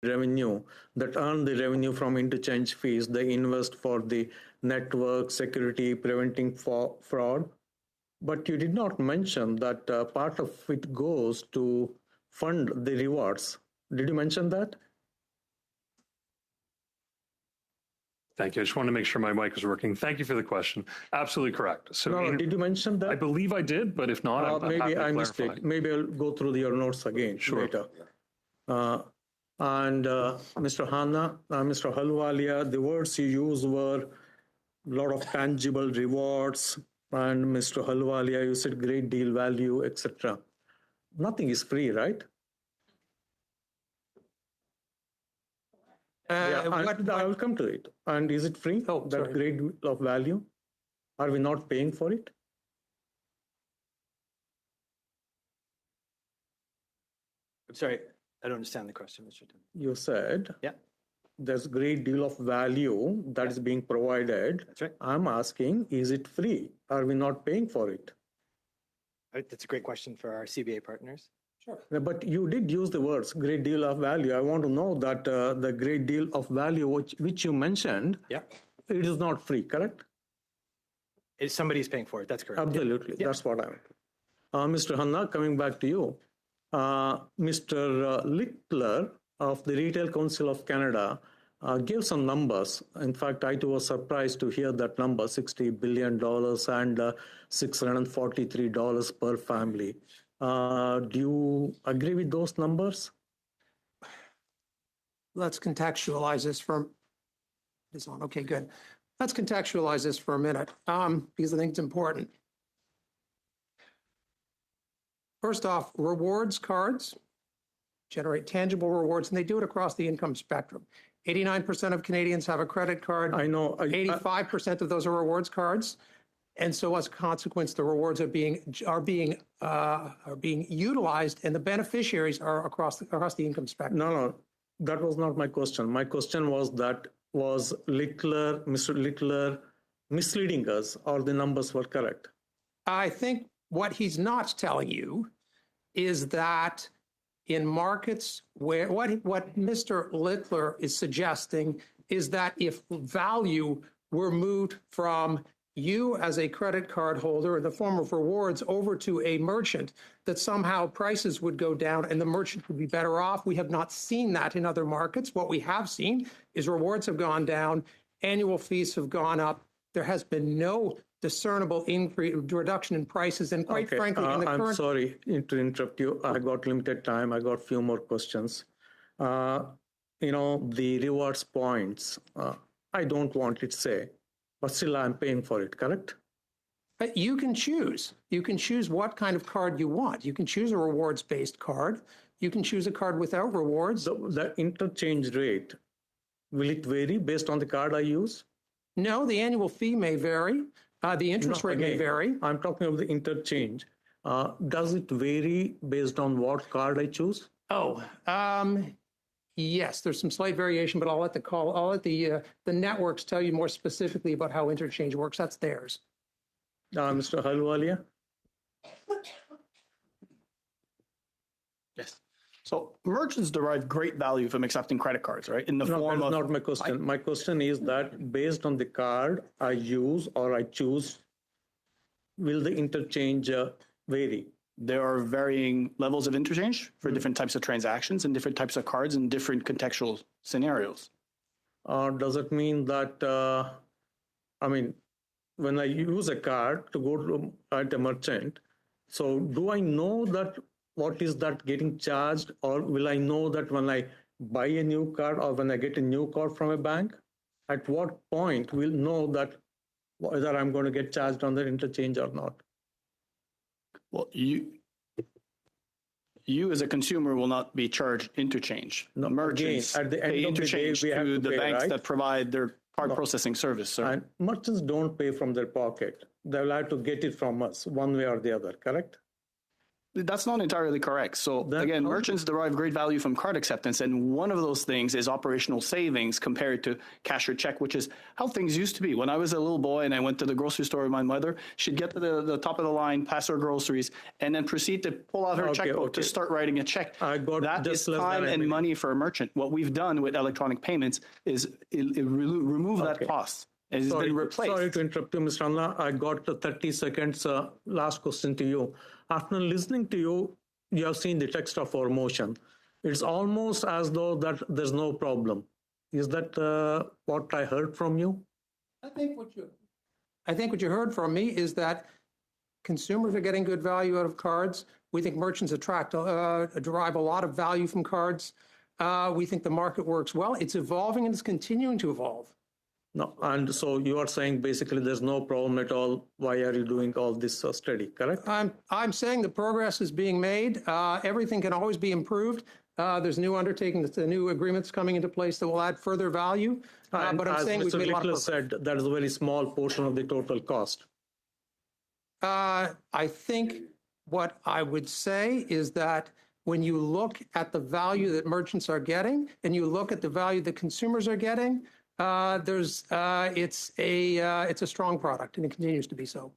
revenue that earn the revenue from interchange fees. They invest for the network security, preventing fraud. But you did not mention that part of it goes to fund the rewards. Did you mention that? Thank you. I just want to make sure my mic is working. Thank you for the question. Absolutely correct. So, no, did you mention that? I believe I did, but if not, I'm maybe happy to I missed clarify. it. Maybe I'll go through your notes again later. Mr. Hanna, Mr. Halwalia, the words you used were a lot of tangible rewards, and Mr. Halwalia, you said great deal value, etc. Nothing is free, right? I will come to it. And is it free? Oh, that sorry. great deal of value? Are we not paying for it? I'm sorry, I don't understand the question, Mr. Tim. You said Yeah. There's a great deal of value that is being provided. That's right. I'm asking, is it free? Are we not paying for it? That's a great question for our CBA partners. Sure. But you did use the words great deal of value. I want to know that the great deal of value which you mentioned, yeah, it is not free, correct? Somebody's paying for it. That's correct. Absolutely. Yeah. That's what I'm. Mr. Hanna, coming back to you. Mr. Littler of the Retail Council of Canada gave some numbers. In fact, I too was surprised to hear that number, $60 billion and $643 per family. Do you agree with those numbers? Let's contextualize this for, it's on, okay, good. Let's contextualize this for a minute because I think it's important. First off, rewards cards generate tangible rewards, and they do it across the income spectrum. 89% of Canadians have a credit card. I know. 85% of those are rewards cards. And so as a consequence, the rewards are being utilized, and the beneficiaries are across the income spectrum. No, that was not my question. My question was Mr. Littler misleading us, or the numbers were correct? I think what he's not telling you is that in markets where what Mr. Littler is suggesting is that if value were moved from you as a credit card holder in the form of rewards over to a merchant, that somehow prices would go down and the merchant would be better off. We have not seen that in other markets. What we have seen is rewards have gone down, annual fees have gone up. There has been no discernible reduction in prices, and quite frankly, in the current... I'm sorry to interrupt you. I got limited time. I got a few more questions. The rewards points, I don't want it to say, but still I'm paying for it, correct? But you can choose. You can choose what kind of card you want. You can choose a rewards-based card. You can choose a card without rewards. The interchange rate, will it vary based on the card I use? No, the annual fee may vary. The interest rate may vary. I'm talking of the interchange. Does it vary based on what card I choose? Oh, yes, there's some slight variation, but I'll let the networks tell you more specifically about how interchange works. That's theirs. Mr. Halwalia? Yes. So merchants derive great value from accepting credit cards, right? In the form of... That's not my question. My question is that based on the card I use or I choose, will the interchange vary? There are varying levels of interchange for different types of transactions and different types of cards and different contextual scenarios. Does it mean that, when I use a card to go to at a merchant, so do I know that what is that getting charged, or will I know that when I buy a new card or when I get a new card from a bank? At what point we'll know that whether I'm going to get charged on the interchange or not? Well, you as a consumer will not be charged interchange. No, merchants again, at the end pay of the day, interchange we have to to the pay, banks right? that provide their card processing service. Sir. And merchants don't pay from their pocket. They'll have to get it from us one way or the other, correct? That's not entirely correct. So again, merchants derive great value from card acceptance, and one of those things is operational savings compared to cash or check, which is how things used to be. When I was a little boy and I went to the grocery store with my mother, she'd get to the top of the line, pass her groceries, and then proceed to pull out her checkbook to start writing a check. That is time and money for a merchant. What we've done with electronic payments is remove that cost. It has been replaced. Sorry to interrupt you, Mr. Anna. I got 30 seconds. Last question to you. After listening to you, you have seen the text of our motion. It's almost as though that there's no problem. Is that what I heard from you? I think what you heard from me is that consumers are getting good value out of cards. We think merchants derive a lot of value from cards. We think the market works well. It's evolving and it's continuing to evolve. No, and so you are saying basically there's no problem at all. Why are you doing all this study, correct? I'm saying the progress is being made. Everything can always be improved. There's new undertakings, new agreements coming into place that will add further value. But I'm saying we've made a lot of progress. Said that is a very small portion of the total cost. I think what I would say is that when you look at the value that merchants are getting and you look at the value that consumers are getting, it's a strong product and it continues to be so.